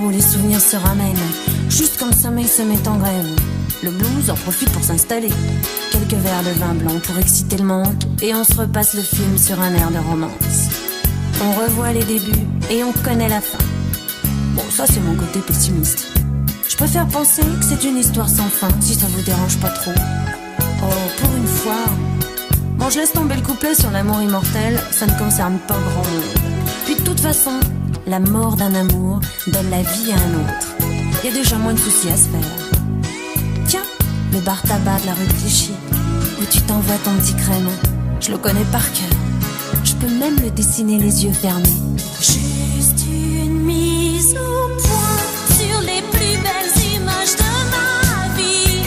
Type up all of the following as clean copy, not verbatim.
où les souvenirs se ramènent. Juste quand le sommeil se met en grève, le blues en profite pour s'installer. Quelques verres de vin blanc pour exciter le manque, et on se repasse le film sur un air de romance. On revoit les débuts et on connaît la fin. Bon, ça c'est mon côté pessimiste. Je préfère penser que c'est une histoire sans fin, si ça vous dérange pas trop. Oh, pour une fois. Bon, je laisse tomber le couplet sur l'amour immortel, ça ne concerne pas grand monde. Puis de toute façon, la mort d'un amour donne la vie à un autre. Y a déjà moins de soucis à se faire. Tiens, le bar tabac de la rue de Clichy, où tu t'envoies ton petit crème. Je le connais par cœur. Je peux même le dessiner les yeux fermés. Juste une mise au point sur les plus belles images de ma vie,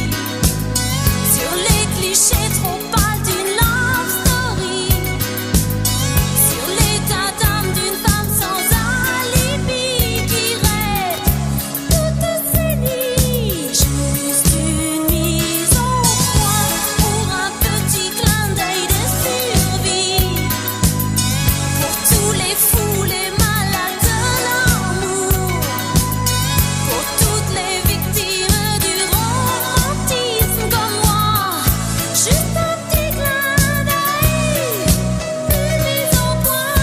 sur les clichés trop pâles d'une love story, sur l'état d'âme d'une femme sans alibi qui rêve toutes ses nuits. Juste une mise au point pour un petit clin d'œil de survie, pour tous les fous, les malades de l'amour, pour toutes les victimes du romantisme comme moi. Juste un petit clin d'œil, une mise au point.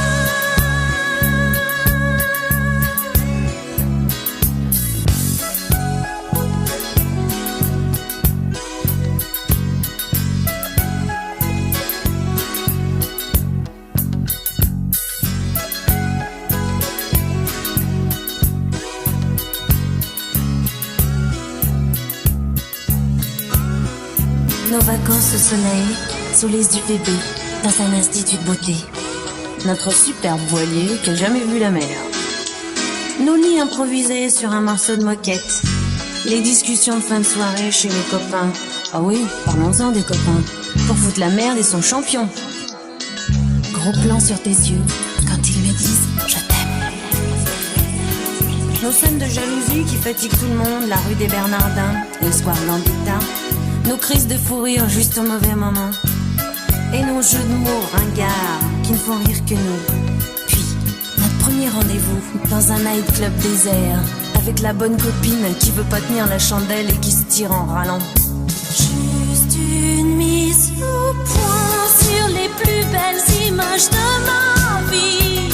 Nos vacances au soleil, sous les UVB, dans un institut de beauté. Notre superbe voilier qui a jamais vu la mer. Nos lits improvisés sur un morceau de moquette. Les discussions de fin de soirée chez les copains. Ah oui, parlons-en des copains. Pour foutre la merde et son champion. Gros plan sur tes yeux, quand ils me disent « je t'aime ». Nos scènes de jalousie qui fatiguent tout le monde, la rue des Bernardins, le square Gambetta. Nos crises de fou rire juste au mauvais moment. Et nos jeux de mots ringards qui ne font rire que nous. Puis, notre premier rendez-vous dans un nightclub désert, avec la bonne copine qui veut pas tenir la chandelle et qui se tire en râlant. Juste une mise au point sur les plus belles images de ma vie,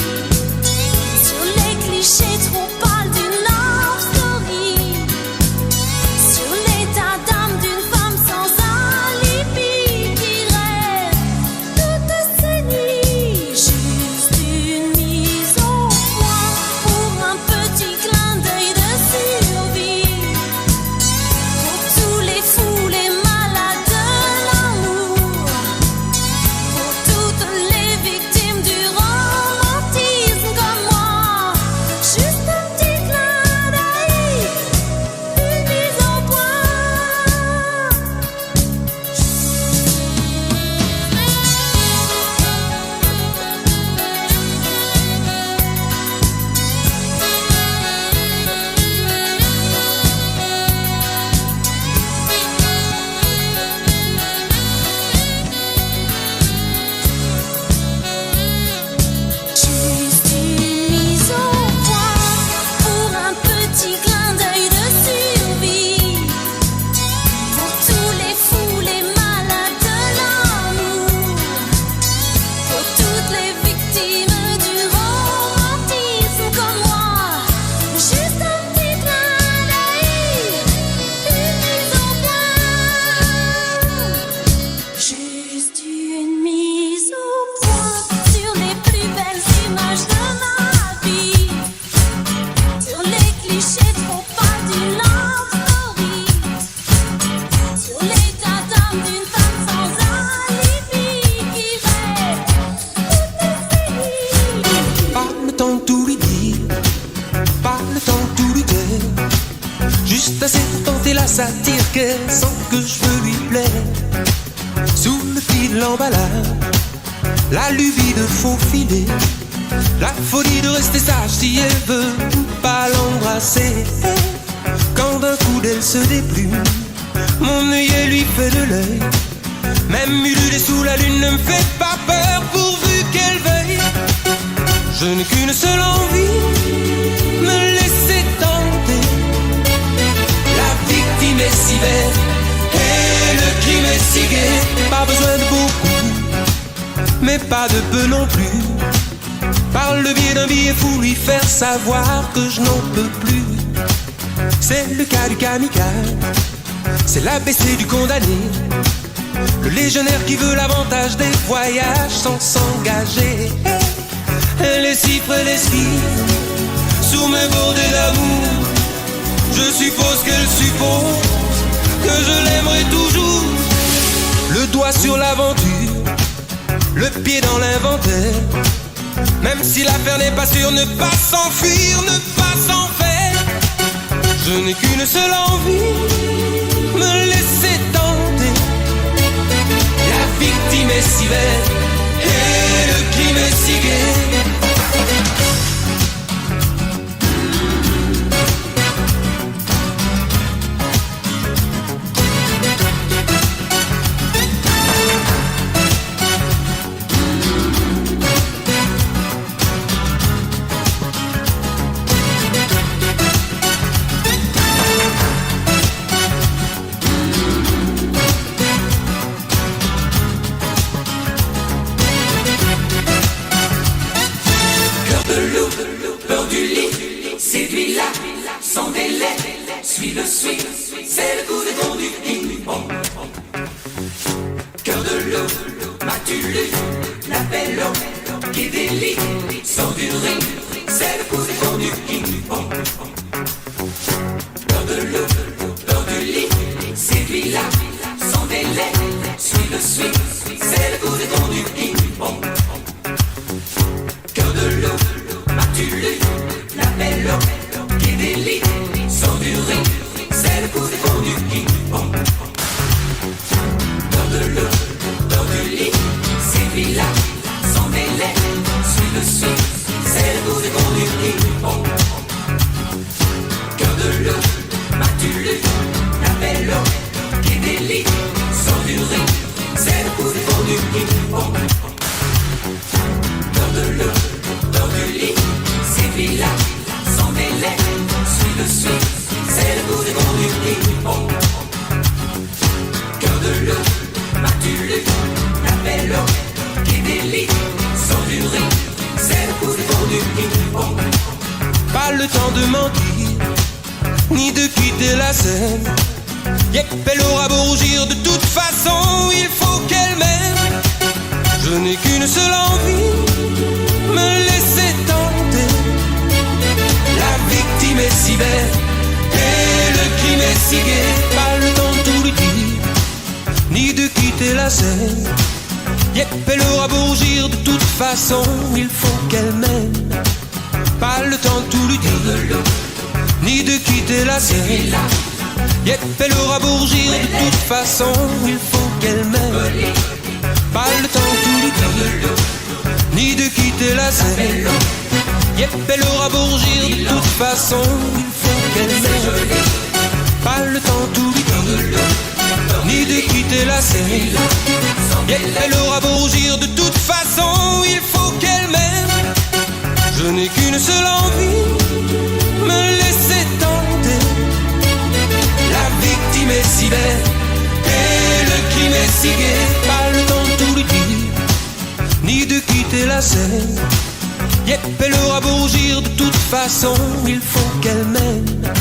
sur les clichés trop pâles d'une love story, sur l'état d'âme d'une femme sans alibi qui rêve toutes ses nuits. Juste une mise au point pour un petit clin d'œil de survie, pour tous les fous, les malades de l'amour, pour toutes les victimes du romantisme comme moi. Juste un petit clin d'œil, une mise au point. Juste une mise au point pour un petit clin d'œil de survie, pour tous les fous, les malades de l'amour, pour toutes les victimes du romantisme comme moi. Juste un petit clin d'œil, une mise au point. Juste une mise au point sur les plus belles images de ma vie, sur les clichés trop pâles d'une love story, sur l'état d'âme d'une femme sans alibi qui rêve toutes ses nuits. Pas le temps de tout lui dire, pas le temps de tout lui dire. Juste assez pour tenter la satire qu'elle sent que je veux lui plaire. Sous le pli de l'emballage, la lubie de faufiler, la folie de rester sage si elle veut pas l'embrasser. Quand d'un coup d'elle se déplume, mon œillet lui fait de l'œil. Même ululé sous la lune ne me fait pas peur pourvu qu'elle veuille. Je n'ai qu'une seule envie, me laisser tendre pas besoin de beaucoup, mais pas de peu non plus. Par le biais d'un billet fou, lui faire savoir que je n'en peux plus. C'est le cas du kamikaze, c'est l'ABC du condamné, le légionnaire qui veut l'avantage des voyages sans s'engager. Elle est si près des skis, sous mes bordées d'amour. Je suppose qu'elle suppose que je l'aimerai toujours. Le doigt sur l'aventure, le pied dans l'inventaire. Même si l'affaire n'est pas sûre, ne pas s'enfuir, ne pas s'en faire. Je n'ai qu'une seule envie, me laisser tenter. La victime est si belle et le crime est si gai. C'est le coup de ton du ping-pong. Cœur de loup, m'as-tu lu l'appel au qui délie sans du ring. C'est le coup de ton du ping-pong. Cœur de loup, peur du lit, séduis-la sans délai. Suis le swing, c'est le coup de ton du ping-pong. Cœur de loup, m'as-tu lu l'appel au qui délie sans du ring. C'est le coup de fond du ping-pong. Peur de l'eau, peur du lit, séduis-la sans délai. Suis le swing, c'est le coup de fond du ping-pong. Cœur de l'eau, m'as-tu lu l'appel au qui délie sans du ring. C'est le coup de fond du ping-pong. Peur de l'eau, peur du lit, séduis-la sans délai. Suis le swing. C'est le coup de fond du ping-pong. Cœur de l'eau, m'as-tu lu l'appel au qui délie sans du ring. C'est le coup de fond du ping-pong. Pas le temps de mentir, ni de quitter la scène. Yep, elle aura beau rougir, de toute façon, il faut qu'elle m'aime. Je n'ai qu'une seule envie, me laisser tenter. La victime est si belle et le crime est si gai. Pas le temps de tout lui dire, ni de quitter la scène. Yep, elle aura beau rougir, de toute façon, il faut qu'elle m'aime. Pas le temps de tout lui dire, ni de quitter la scène. Yep, elle aura beau rougir, de toute façon, il faut qu'elle m'aime. Pas le temps de tout lui dire, ni de quitter la scène. Yep, elle aura beau rougir, de toute façon, il faut qu'elle m'aime. Pas le temps de tout lui dire, ni de quitter la scène. Yep, elle aura beau rougir, de toute façon, il faut qu'elle m'aime. Je n'ai qu'une seule envie, me laisser tenter. La victime est si belle et le crime est si gai. Pas le temps de tout lui dire, ni de quitter la scène. Yep, elle aura beau rougir, de toute façon, il faut qu'elle m'aime.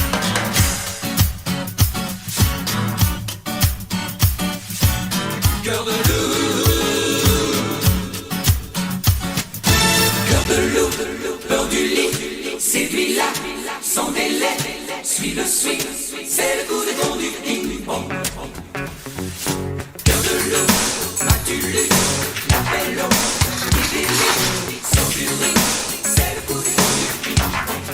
Cœur de loup, cœur de loup, peur du lit, séduis-la sans délai. Suis le swing, c'est le coup de fond du ping-pong. Cœur de loup, m'as-tu lu l'appel au qui délie sans du ring. C'est le coup de fond du ping-pong.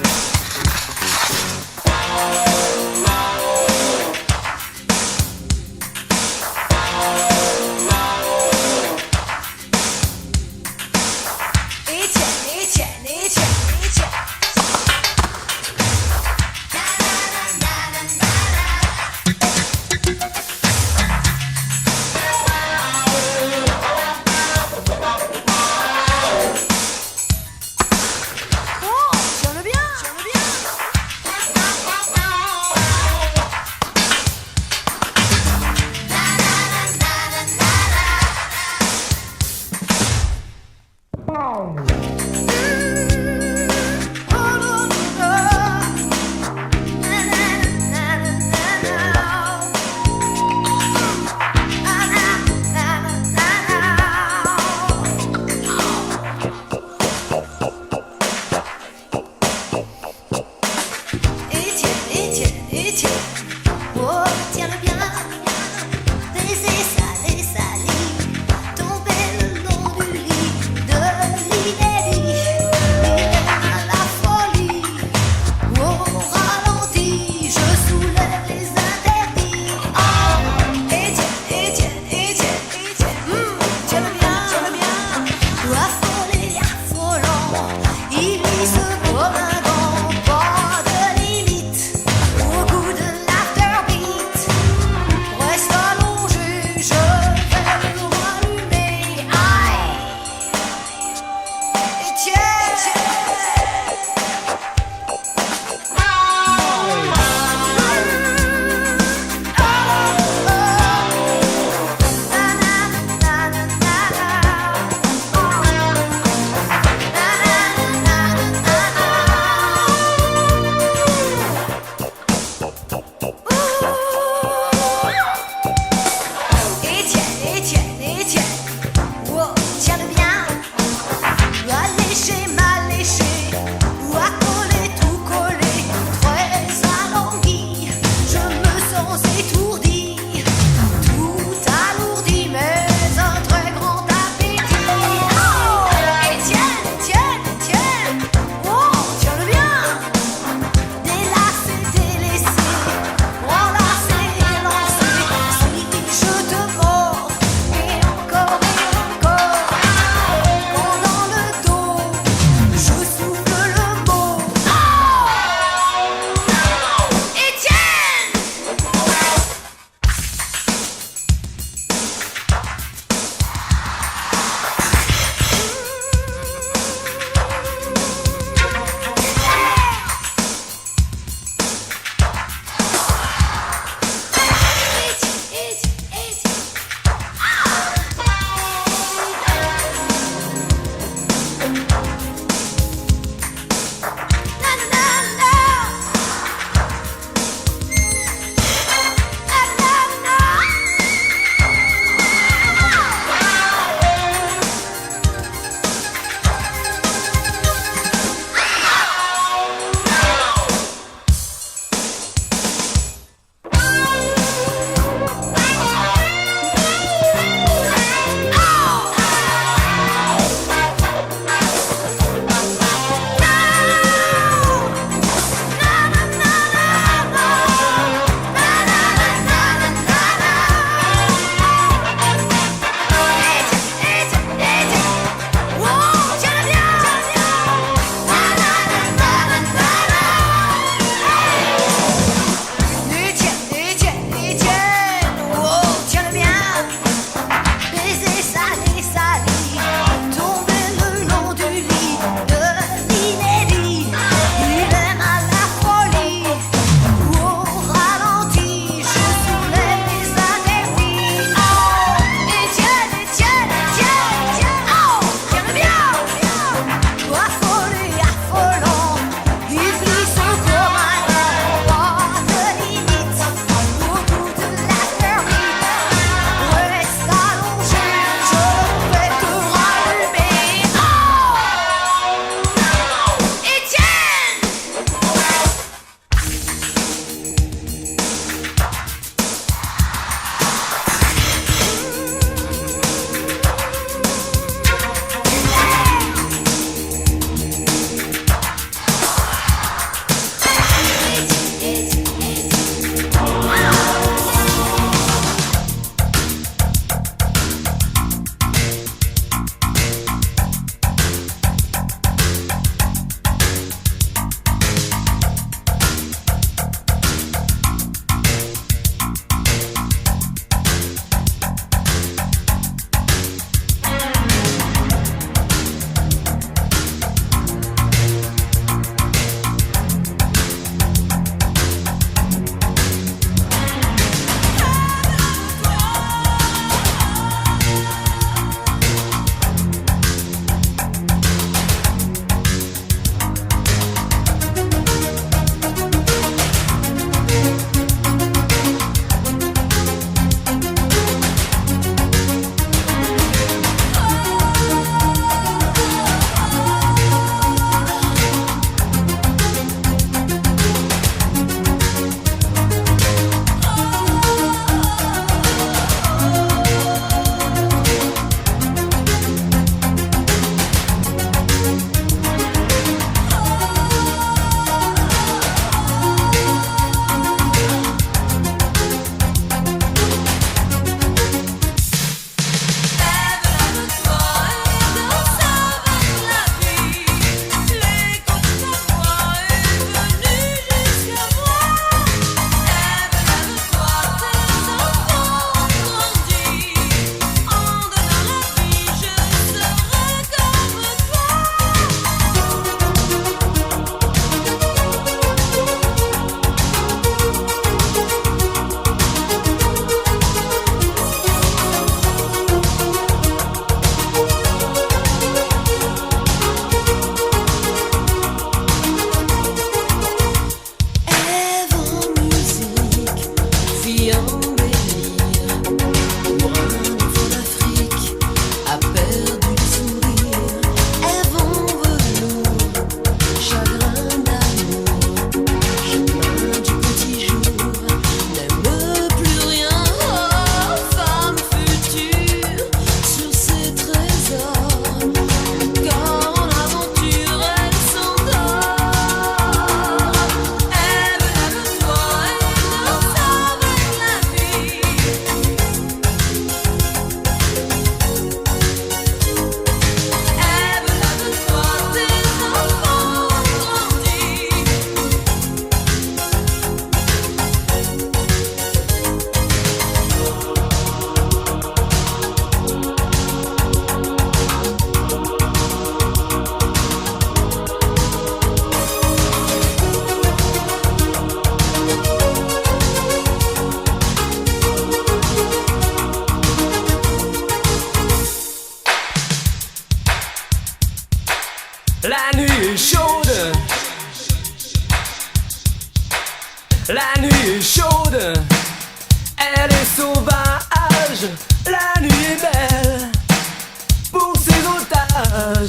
La nuit est chaude, elle est sauvage. La nuit est belle pour ses otages.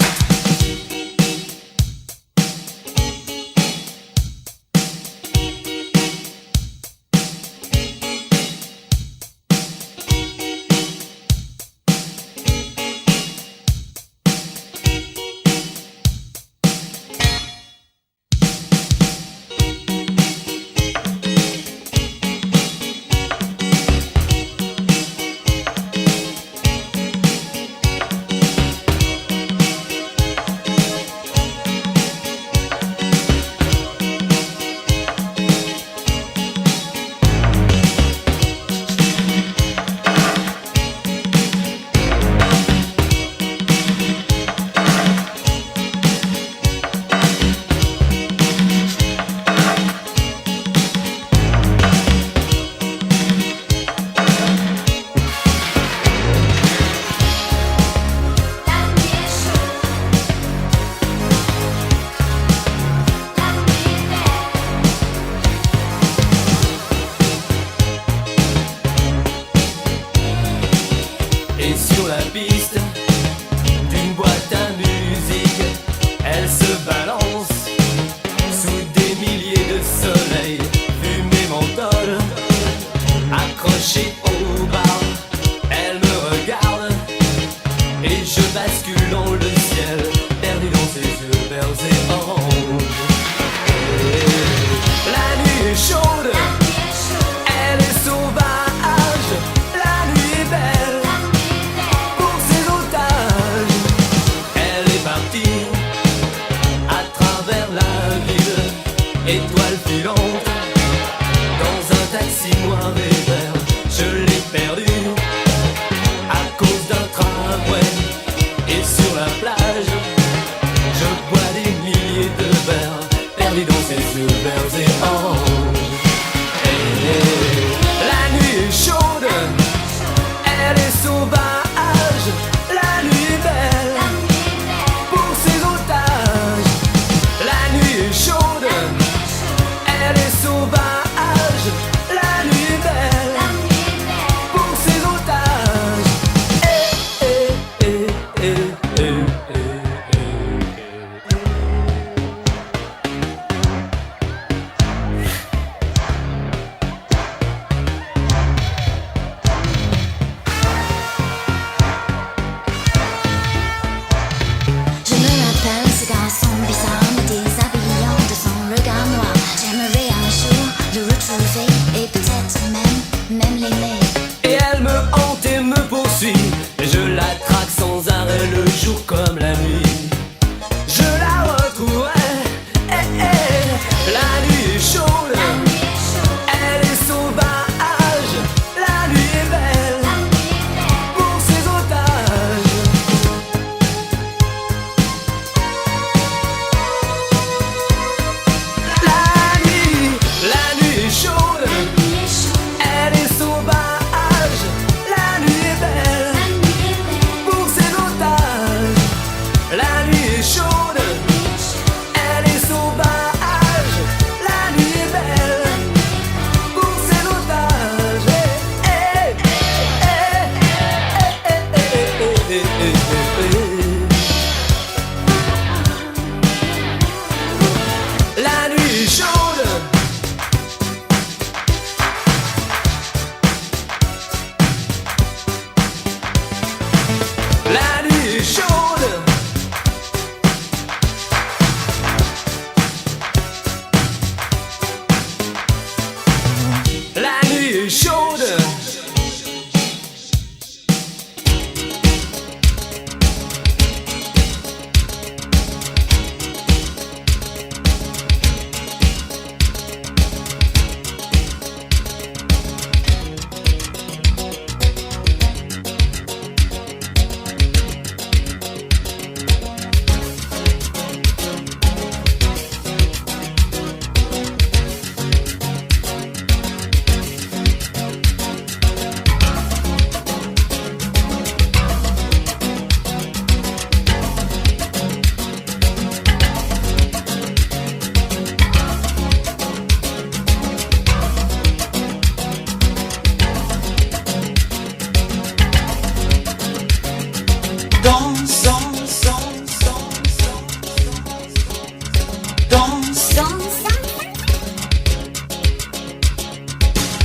Sur la piste d'une boîte à musique, elle se balance sous des milliers de soleils, fumée menthol, accrochée au bar. Elle me regarde et je bascule dans le ciel, perdu dans ses yeux verts et oranges. La nuit est chaude, elle est sauvage. La nuit est belle pour ses otages. Elle est partie à travers la ville, étoile filante, dans un taxi noir et vert. Je l'ai perdue à cause d'un tramway. Et sur la plage, je bois des milliers de verres, perdu dans ses yeux verts et oranges.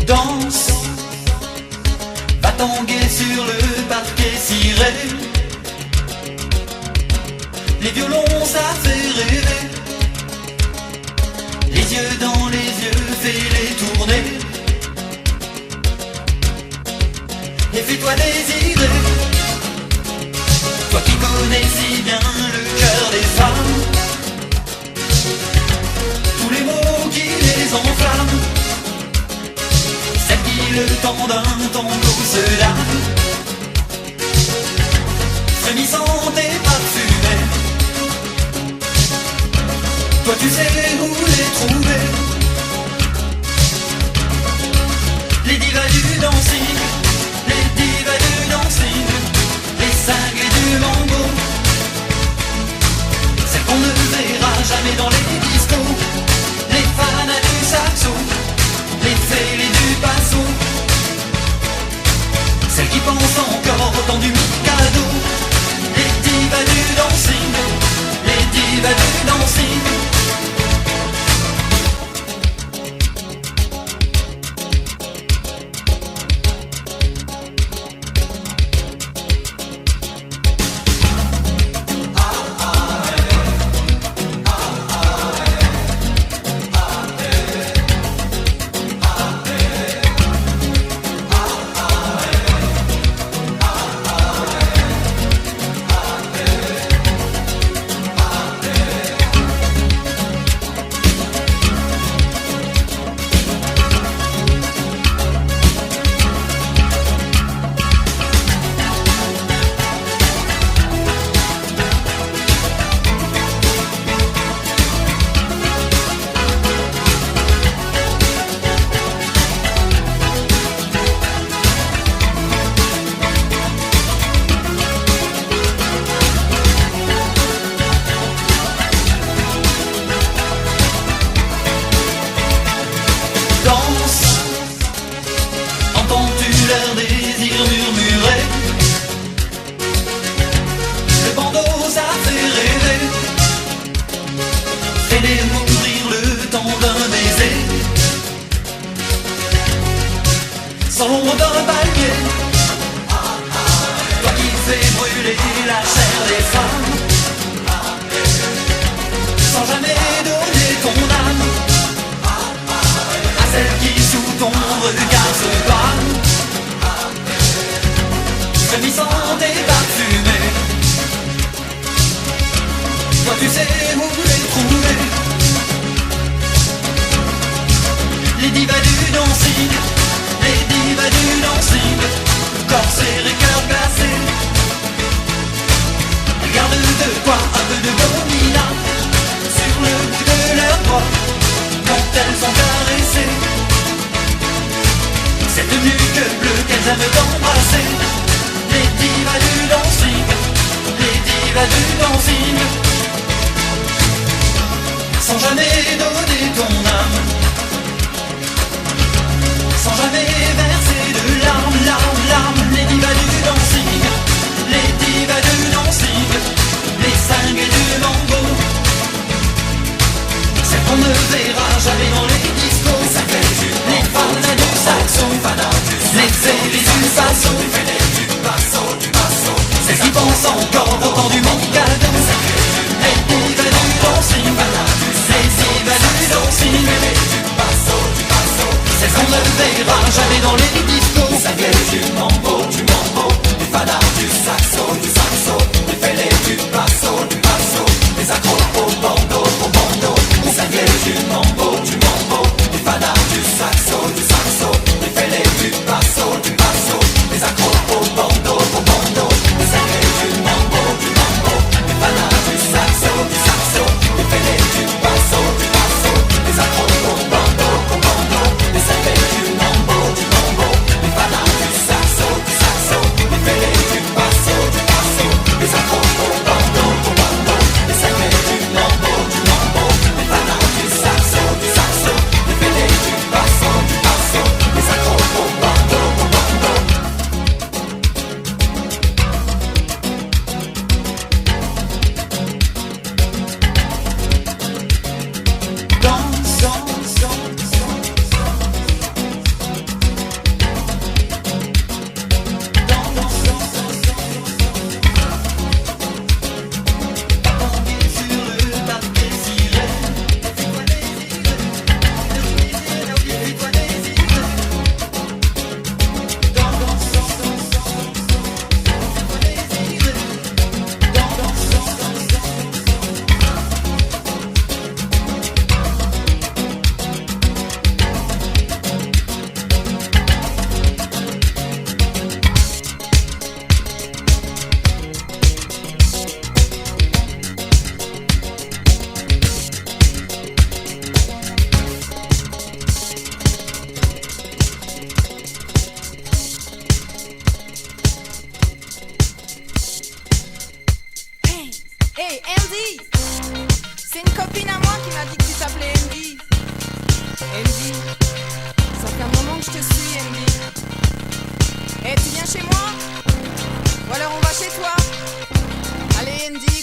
Danse, va tanguer sur le parquet ciré. Les violons ça fait rêver. Les yeux dans les yeux, fais-les tourner. Et fais-toi désirer. Toi qui connais si bien le cœur des femmes, tous les mots qui les enflamment, celles qui le temps d'un tango se lament, frémissante et parfumée. Toi tu sais où les trouver. Les divas du dancing, les divas du dancing, les cinglés du mambo, celles qu'on ne verra jamais dans les discos, les fanas du saxo, les fêlés du passo, celles qui pensent encore au temps du Mikado. Les divas du dancing, les divas du dancing.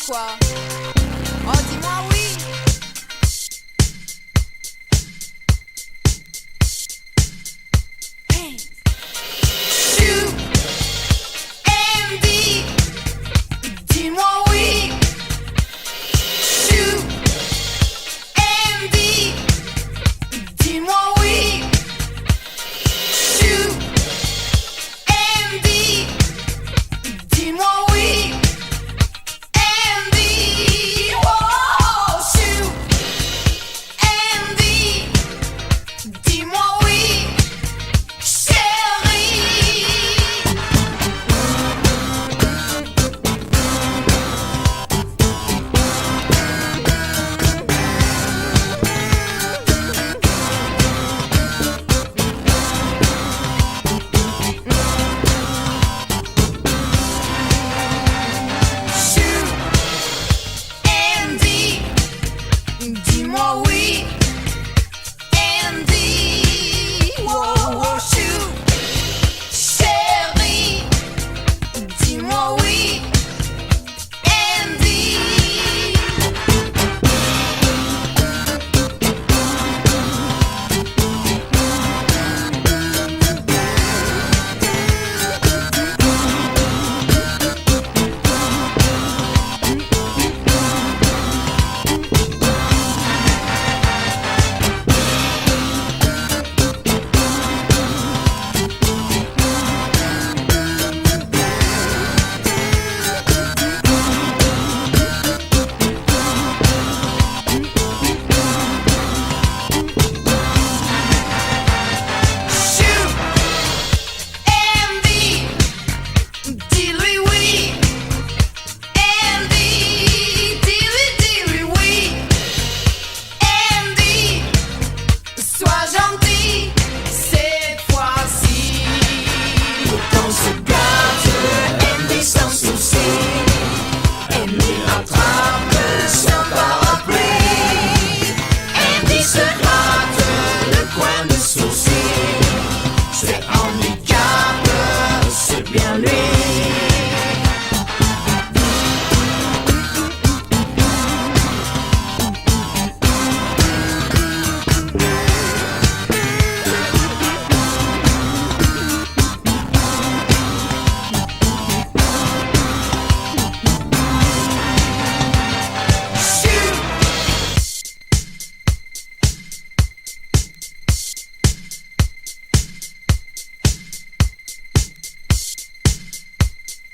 quoi. Oh, dis-moi oui. Hey. Chou, MD, dis-moi oui. Chou, MD, dis-moi oui. Chou, MD, dis-moi oui. MD, oh, chou, MD, dis-moi oui, chérie. Chou, MD, dis-moi oui. MD, wow, wow, chou, chérie, dis-moi oui. MD. Chou, MD, dis-lui oui. MD, dis-lui oui. MD, sois gentil cette fois-ci. Autant se gâte, MD sans souci. MD attrape son parapluie. MD se gratte le coin de sourcil. C'est handicap, c'est bien lui. Chou,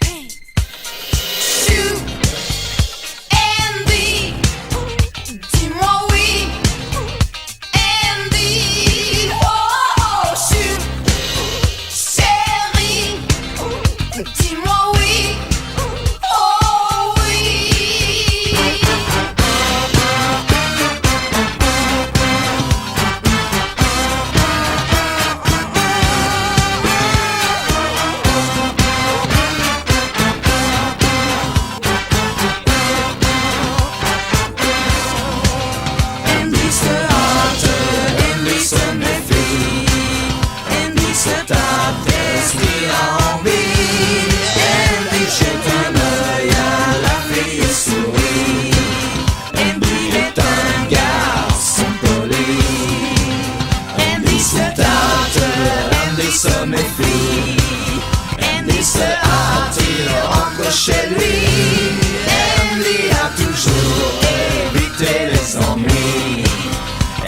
hey. Chou, MD, dis-moi oui. MD, oh, chou, chérie, dis-moi oui. Oh oui. MD se hâte, MD se méfie. MD se tape des ce qu'il a envie. MD jette un œil à la fille et sourit. MD est un garçon poli. MD se tâte, MD se méfie. MD se hâte, il rentre chez lui. MD a toujours évité les ennuis.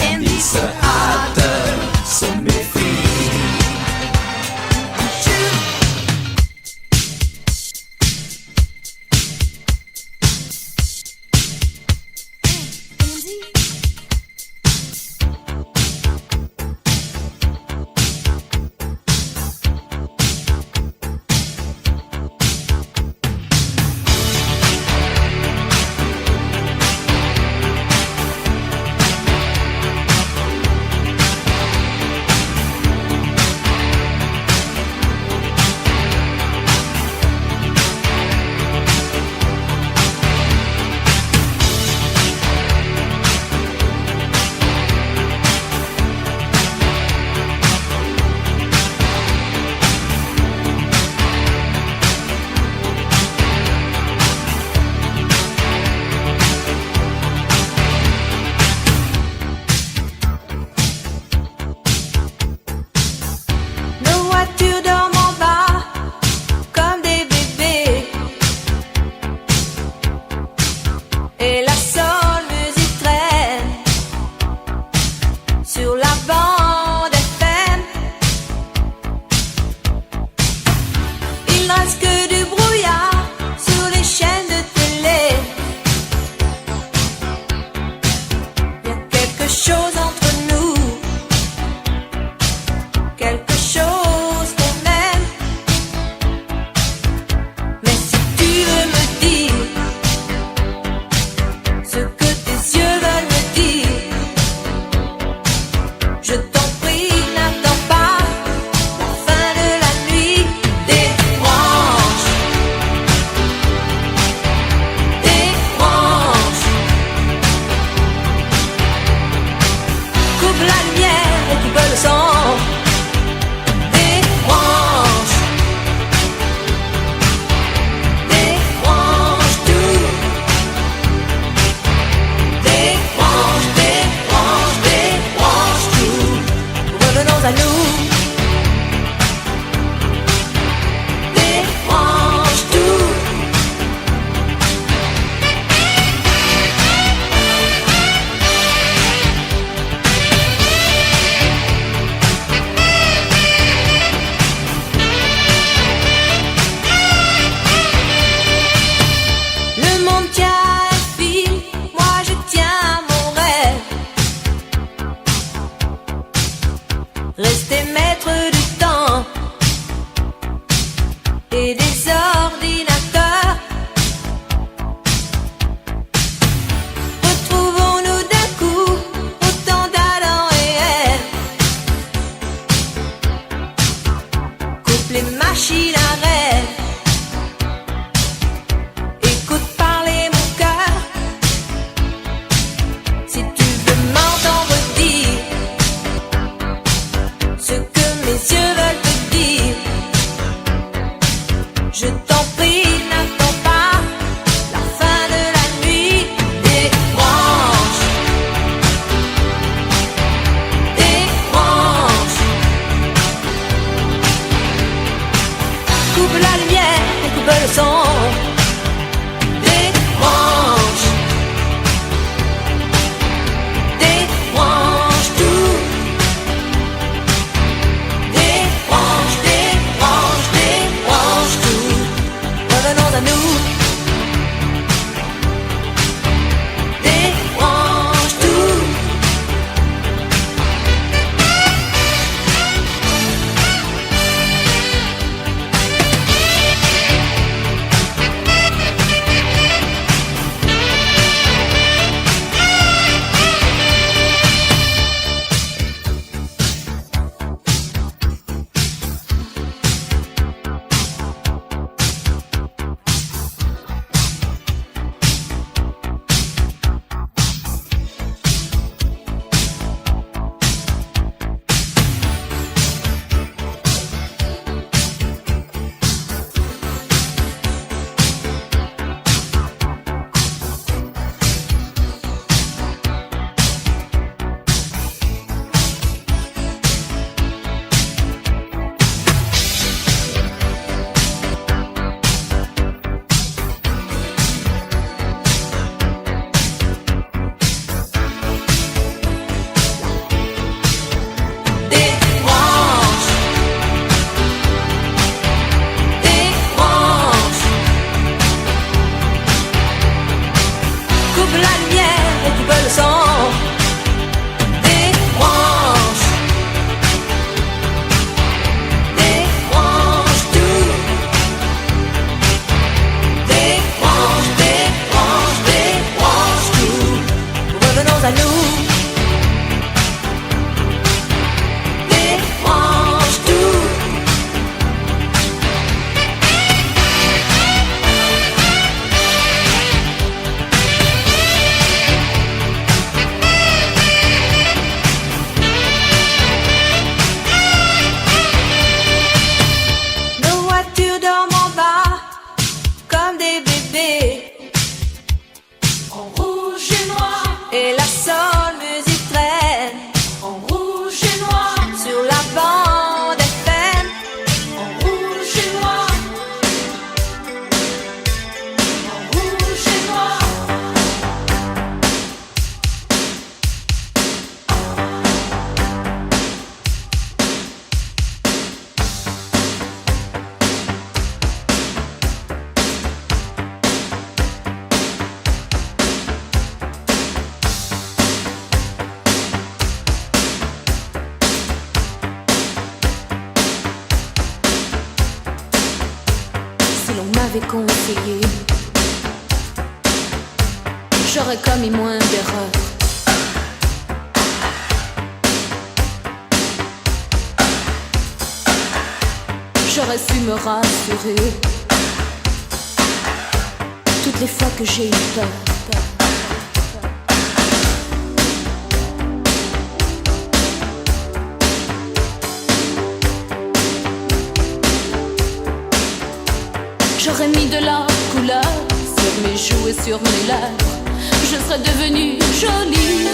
MD se hâte, se méfie. Chou, à nous. Débranche tout. Le monde tient un fil, moi je tiens mon rêve. Rester maître du temps et des ordinateurs. Retrouvons-nous d'un coup autant d'Adam et Ève. Coupe les machines à rêve. Écoute parler mon cœur. Si tu veux m'entendre dire ce que mes yeux veulent te dire, je t'en prie, n'attends pas la fin de la nuit. Débranche, débranche. Coupe la lumière et coupe le son. Débranche, débranche tout. Débranche, débranche, débranche tout. Revenons à nous. Débranche tout. Débranche, débranche. Coupe la lumière et coupe le son. Débranche, débranche tout. Débranche, débranche, débranche tout. Revenons à nous. Débranche tout. Nos voitures dorment en bas comme des bébés. En rouge et noir. Et la soul musique traîne. En rouge et noir. Sur la bande FM. En rouge et noir. En rouge et noir. Si l'on m'avait conseillé, j'aurais commis moins d'erreurs. J'aurais su me rassurer toutes les fois que j'ai eu peur. J'aurais mis de la couleur sur mes joues et sur mes lèvres. Je serais devenue jolie.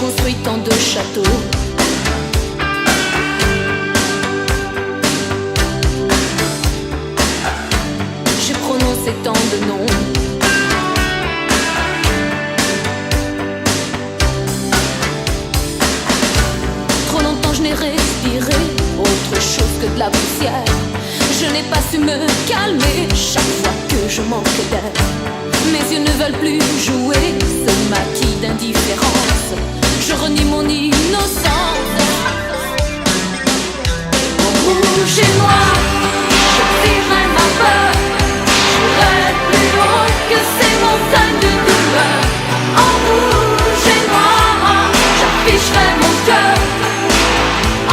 construit tant de châteaux. J'ai prononcé tant de noms. Trop longtemps je n'ai respiré autre chose que de la poussière. Je n'ai pas su me calmer chaque fois que je manque d'air. Mes yeux ne veulent plus jouer ce maquis d'indifférence. Je renie mon innocence. En rouge et noir, je tirerai ma peur. J'irai plus haut que ces montagnes de douleur. En rouge et noir, j'afficherai mon cœur.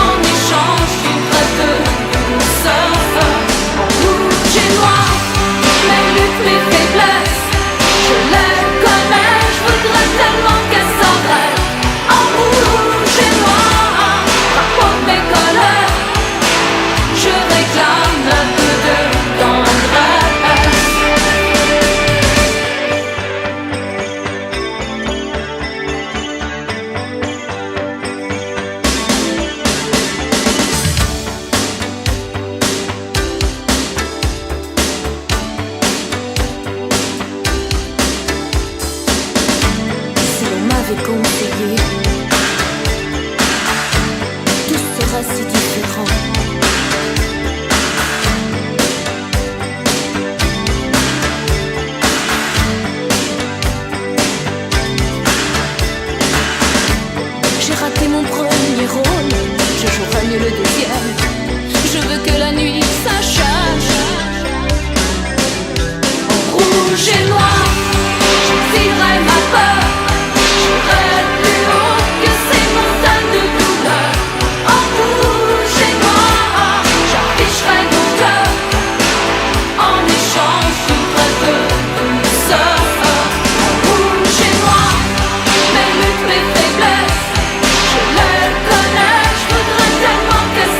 En échange d'une brève de douceur. En rouge et noir, mes luttes, mes faiblesses, je les connais, je voudrais tellement qu'elles s'arrêtent. En rouge et noir, raconte mes colères, je réclame un peu de tendresse. Si l'on m'avait conseillé, tout sera si différent. J'ai raté mon premier rôle, je jouerai mieux le deuxième. Je veux que la nuit s'achève. En rouge et noir, j'attirerai ma peur. J'irai plus haut que ces montagnes de douleur. En rouge et noir, j'afficherai mon cœur. En échange d'une brève de douceur. En rouge et noir, mes luttes, mes faiblesses, je les connais, je voudrais tellement qu'elles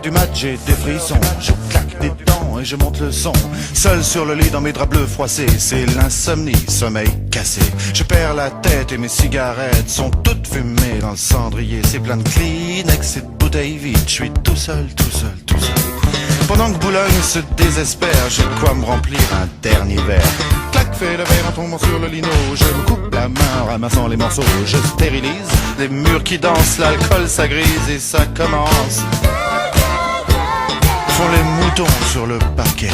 du mat, j'ai des frissons. Je claque des dents et je monte le son. Seul sur le lit dans mes draps bleus froissés, c'est l'insomnie, sommeil cassé. Je perds la tête et mes cigarettes sont toutes fumées dans le cendrier. C'est plein de Kleenex et de bouteilles vides. Je suis tout seul, tout seul, tout seul. Pendant que Boulogne se désespère, j'ai de quoi me remplir un dernier verre. Clac, fais le verre en tombant sur le lino. Je me coupe la main en ramassant les morceaux. Je stérilise les murs qui dansent, l'alcool ça grise et ça commence. Font les moutons sur le parquet.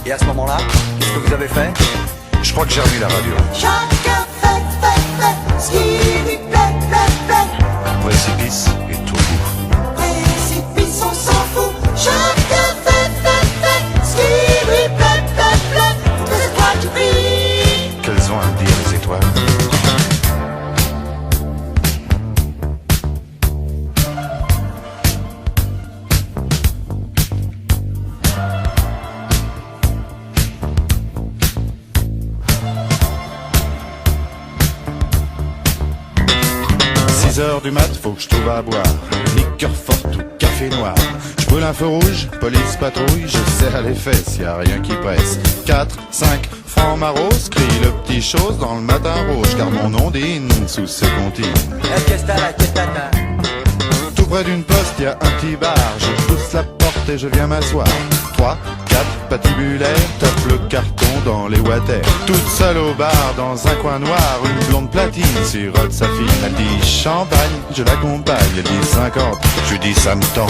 Et à ce moment-là, qu'est-ce que vous avez fait? Je crois que j'ai remis la radio. Chacun fait ce qui lui plaît. Précipice et tout bout. Précipice, on s'en fout. Chacun fait ce qui lui plaît. Toutes les étoiles qui brillent. Qu'elles ont à dire les étoiles? Heures du mat, faut que je trouve à boire. Liqueur forte ou café noir. Je brûle un feu rouge, police patrouille. Je serre les fesses, y a rien qui presse. 4, 5 francs maros, crie le petit chose dans le matin rouge. Car mon ondine sous ce comptine. Tout près d'une poste, y a un petit bar. Je pousse la porte et je viens m'asseoir. 3, 4 patibulaires, tape le carton dans les water. Toute seule au bar, dans un coin noir, une blonde platine sirote sa fille. Elle dit champagne, je l'accompagne. Elle dit 50, je lui dis ça me tend.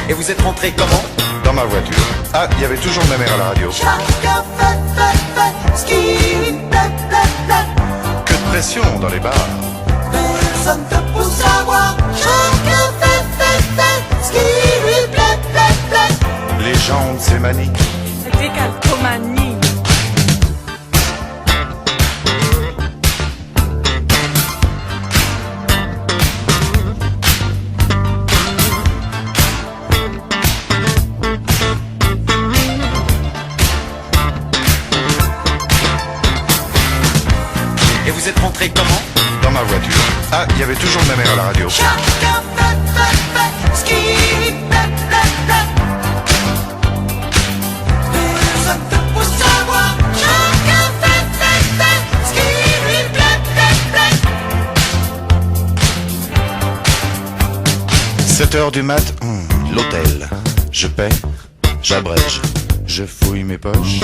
Et vous êtes rentré comment? Dans ma voiture. Ah, il y avait toujours ma mère à la radio. Chacun fait ce qui lui plaît. Que de pression dans les bars. Personne te pousse à voir. Chacun fait ce qui lui plaît. Les gens ont de ces manies. Décalcomanie. Et vous êtes rentré comment? Dans ma voiture. Ah, il y avait toujours ma mère à la radio. Chacun fait ce qui lui plaît. Personne te pousse à voir. Chacun fait ce qui lui plaît. 7 heures du mat, l'hôtel. Je paie, j'abrège, je fouille mes poches.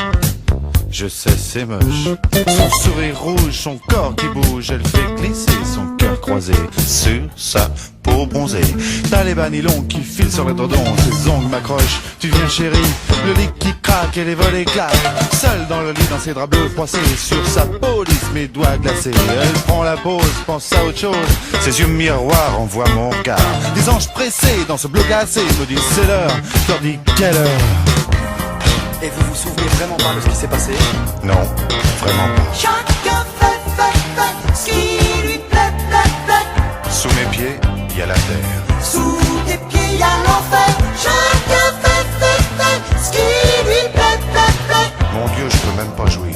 Je sais c'est moche. Son sourire rouge, son corps qui bouge. Elle fait glisser son cœur croisé sur sa peau bronzée. T'as les bas nylons qui filent sur les dredons. Ses ongles m'accrochent, tu viens chérie. Le lit qui craque et les volets claquent. Seule dans le lit, dans ses draps bleus froissés. Sur sa peau lisse, mes doigts glacés. Elle prend la pause, pense à autre chose. Ses yeux miroirs envoient mon regard. Des anges pressés dans ce bleu glacé me disent c'est l'heure. Je leur dis quelle heure. Et vous vous souvenez vraiment pas de ce qui s'est passé? Non, vraiment pas. Chacun fait ce qui lui plaît. Sous mes pieds, il y a la terre. Sous tes pieds, y a l'enfer. Chacun fait ce qui lui plaît. Mon Dieu, je peux même pas jouir.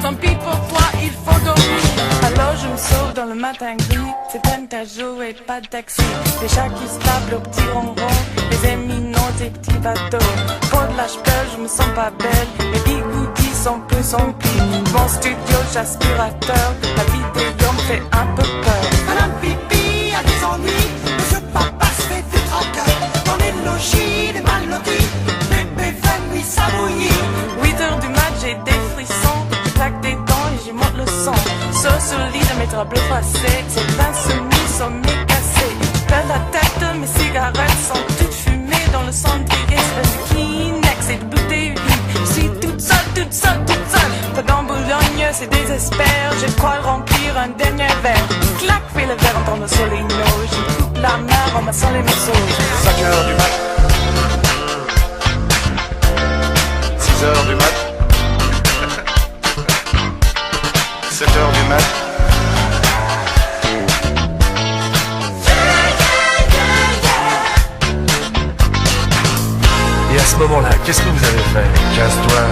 Tant pis pour toi, il faut dormir. Alors je me sauve dans le matin gris. C'est peine qu'à jouer, pas de taxi. Les chats qui se tapent au petit ronron. Les éminents des petits bateaux. Pour de la ch'pelle, je me sens pas belle. Mes bigoudis sont plus emplis. Mon studio, j'aspirateur. La vidéo me fait un peu peur. Madame Pipi a des ennuis. Monsieur Papa se fait du tracas. Dans les logis, les mal lotis. Bébé fait nuit s'abouillir. 8 heures du mat, j'ai des frissons. Je claque des dents et j'y monte le son. Sur le lit de mes draps bleus froissés. C'est l'insomnie, sommeil cassé. Perds la tête, mes cigarettes sont toutes fumées dans le cendrier. C'est du Kleenex et de bouteilles vides. Je suis toute seule. Pendant Boulogne, c'est désespère. J'ai de quoi remplir un dernier verre. Clac, fais le verre en tombant sur les noix. Je coupe la main en massant les morceaux. 5 heures du mat. 6 heures du mat. 7 heures du mat. Et à ce moment-là, qu'est-ce que vous avez fait? Casse-toi.